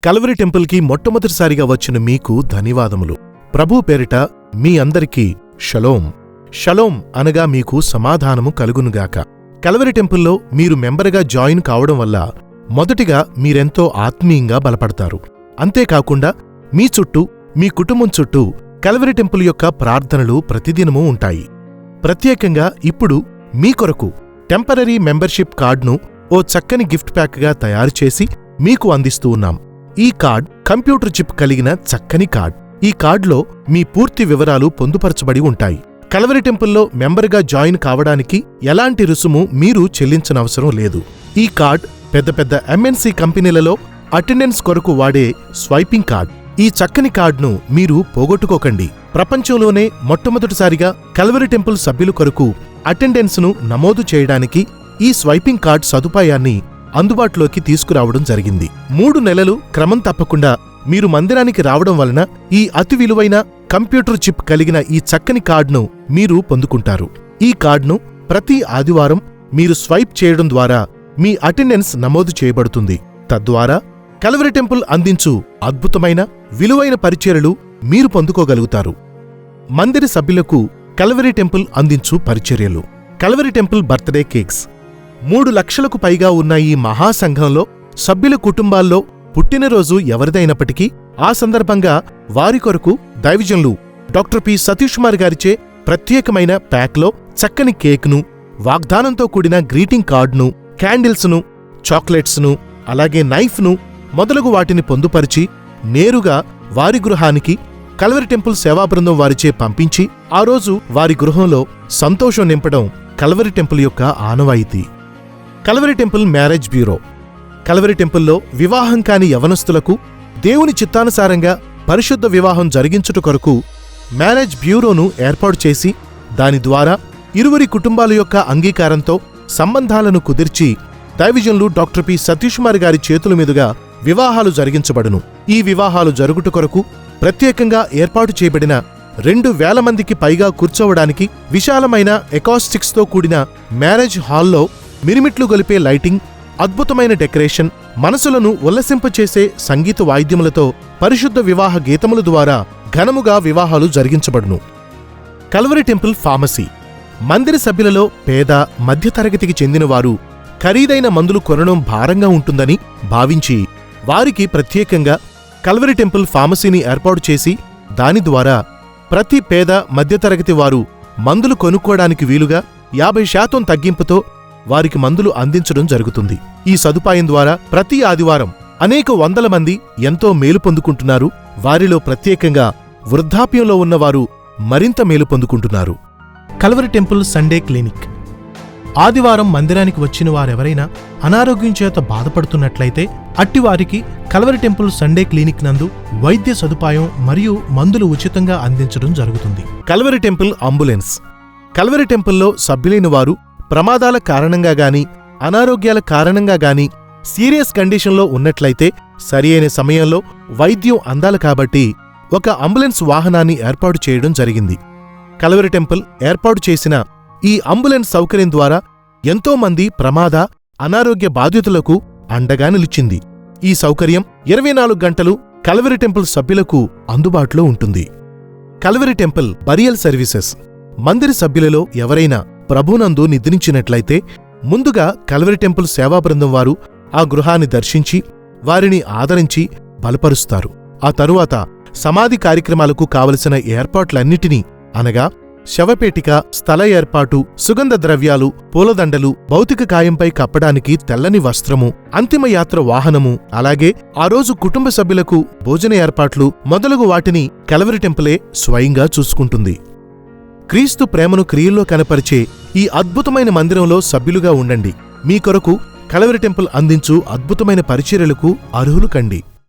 Calvary టెంపుల్కి మొట్టమొదటిసారిగా వచ్చిన మీకు ధన్యవాదములు. ప్రభు పేరిట మీ అందరికీ షలోం. షలోం అనగా మీకు సమాధానము కలుగునుగాక. కల్వరి టెంపుల్లో మీరు మెంబర్గా జాయిన్ కావడం వల్ల మొదటిగా మీరెంతో ఆత్మీయంగా బలపడతారు. అంతేకాకుండా మీ చుట్టూ, మీ కుటుంబం చుట్టూ కల్వరి టెంపుల్ యొక్క ప్రార్థనలు ప్రతిదినమూ ఉంటాయి. ప్రత్యేకంగా ఇప్పుడు మీ కొరకు టెంపరరీ మెంబర్షిప్ కార్డును ఓ చక్కని గిఫ్ట్ ప్యాక్గా తయారుచేసి మీకు అందిస్తూ ఉన్నాం. ఈ కార్డ్ కంప్యూటర్ చిప్ కలిగిన చక్కని కార్డ్. ఈ కార్డులో మీ పూర్తి వివరాలు పొందుపరచబడి ఉంటాయి. కల్వరి టెంపుల్లో మెంబర్గా జాయిన్ కావడానికి ఎలాంటి రుసుము మీరు చెల్లించనవసరం లేదు. ఈ కార్డ్ పెద్ద పెద్ద ఎంఎన్సి కంపెనీలలో అటెండెన్స్ కొరకు వాడే స్వైపింగ్ కార్డ్. ఈ చక్కని కార్డును మీరు పోగొట్టుకోకండి. ప్రపంచంలోనే మొట్టమొదటిసారిగా కల్వరి టెంపుల్ సభ్యుల కొరకు అటెండెన్స్ను నమోదు చేయడానికి ఈ స్వైపింగ్ కార్డ్ సదుపాయాన్ని అందుబాటులోకి తీసుకురావడం జరిగింది. 3 నెలలు క్రమం తప్పకుండా మీరు మందిరానికి రావడం వలన ఈ అతి విలువైన కంప్యూటర్ చిప్ కలిగిన ఈ చక్కని కార్డును మీరు పొందుకుంటారు. ఈ కార్డును ప్రతి ఆదివారం మీరు స్వైప్ చేయడం ద్వారా మీ అటెండెన్స్ నమోదు చేయబడుతుంది. తద్వారా కల్వరి టెంపుల్ అందించు అద్భుతమైన విలువైన పరిచర్యలు మీరు పొందుకోగలుగుతారు. మందిర సభ్యులకు కల్వరి టెంపుల్ అందించు పరిచర్యలు. Calvary temple birthday cakes. 3 లక్షలకు పైగా ఉన్న ఈ మహాసంఘంలో సభ్యుల కుటుంబాల్లో పుట్టినరోజు ఎవరిదైనప్పటికీ ఆ సందర్భంగా వారి కొరకు దైవజనులు డాక్టర్ పి. సతీష్ కుమార్ గారిచే ప్రత్యేకమైన ప్యాక్లో చక్కని కేక్ను, వాగ్దానంతో కూడిన గ్రీటింగ్ కార్డును, క్యాండిల్స్ను, చాక్లెట్స్ను, అలాగే నైఫ్ను మొదలగు వాటిని పొందుపరిచి నేరుగా వారి గృహానికి కల్వరి టెంపుల్ సేవా బృందం వారిచే పంపించి ఆ రోజు వారి గృహంలో సంతోషం నింపడం కల్వరి టెంపుల్ యొక్క ఆనవాయితీ. Calvary temple marriage bureau. Calvary టెంపుల్లో వివాహం కాని యవనస్తులకు దేవుని చిత్తానుసారంగా పరిశుద్ధ వివాహం జరిగించుట కొరకు మ్యారేజ్ బ్యూరోను ఏర్పాటు చేసి దాని ద్వారా ఇరువురి కుటుంబాల యొక్క అంగీకారంతో సంబంధాలను కుదిర్చి దైవజనులు డాక్టర్ పి. సతీష్ కుమార్ గారి చేతుల మీదుగా వివాహాలు జరిగించబడును. ఈ వివాహాలు జరుగుట కొరకు ప్రత్యేకంగా ఏర్పాటు చేయబడిన 2,000 మందికి పైగా కూర్చోవడానికి విశాలమైన ఎకాస్టిక్స్తో కూడిన మ్యారేజ్ హాల్లో మిరిమిట్లు గొలిపే లైటింగ్, అద్భుతమైన డెకరేషన్, మనసులను ఉల్లసింపచేసే సంగీత వాయిద్యములతో పరిశుద్ధ వివాహ గీతముల ద్వారా ఘనముగా వివాహాలు జరిగించబడును. Calvary temple pharmacy. మందిర సభ్యులలో పేద, మధ్యతరగతికి చెందినవారు ఖరీదైన మందులు కొనడం భారంగా ఉంటుందని భావించి వారికి ప్రత్యేకంగా కల్వరి టెంపుల్ ఫార్మసీని ఏర్పాటు చేసి దాని ద్వారా ప్రతి పేద, మధ్యతరగతి వారు మందులు కొనుక్కోవడానికి వీలుగా 50% తగ్గింపుతో వారికి మందులు అందించడం జరుగుతుంది. ఈ సదుపాయం ద్వారా ప్రతి ఆదివారం అనేక వందల మంది ఎంతో మేలు పొందుకుంటున్నారు. వారిలో ప్రత్యేకంగా వృద్ధాప్యంలో ఉన్నవారు మరింత మేలు పొందుకుంటున్నారు. Calvary temple Sunday clinic. ఆదివారం మందిరానికి వచ్చిన వారెవరైనా అనారోగ్యం చేత బాధపడుతున్నట్లయితే అట్టివారికి కల్వరి టెంపుల్ సండే క్లినిక్ నందు వైద్య సదుపాయం మరియు మందులు ఉచితంగా అందించడం జరుగుతుంది. Calvary temple ambulance. కల్వరి టెంపుల్లో సభ్యులైన వారు ప్రమాదాల కారణంగా గాని, అనారోగ్యాల కారణంగా గాని సీరియస్ కండిషన్లో ఉన్నట్లయితే సరియైన సమయంలో వైద్యం అందాలి కాబట్టి ఒక అంబులెన్స్ వాహనాన్ని ఏర్పాటు చేయడం జరిగింది. కల్వరి టెంపుల్ ఏర్పాటు చేసిన ఈ అంబులెన్స్ సౌకర్యం ద్వారా ఎంతో మంది ప్రమాద, అనారోగ్య బాధితులకు అండగా నిలిచింది. ఈ సౌకర్యం 24 గంటలు కల్వరి టెంపుల్ సభ్యులకు అందుబాటులో ఉంటుంది. Calvary temple burial services. మందిర సభ్యులలో ఎవరైనా ప్రభునందు నిద్రించినట్లయితే ముందుగా కల్వరి టెంపుల్ సేవా బృందం వారు ఆ గృహాన్ని దర్శించి వారిని ఆదరించి బలపరుస్తారు. ఆ తరువాత సమాధి కార్యక్రమాలకు కావలసిన ఏర్పాట్లన్నిటినీ అనగా శవపేటిక, స్థల ఏర్పాటు, సుగంధ ద్రవ్యాలు, పూలదండలు, భౌతిక కాయంపై కప్పడానికి తెల్లని వస్త్రము, అంతిమయాత్ర వాహనము, అలాగే ఆ రోజు కుటుంబ సభ్యులకు భోజన ఏర్పాట్లు మొదలగు వాటిని కల్వరి టెంపులే స్వయంగా చూసుకుంటుంది. క్రీస్తు ప్రేమను క్రియల్లో కనపరిచే ఈ అద్భుతమైన మందిరంలో సభ్యులుగా ఉండండి. మీ కొరకు కల్వరి టెంపుల్ అందించు అద్భుతమైన పరిచర్యలకు అర్హులు కండి.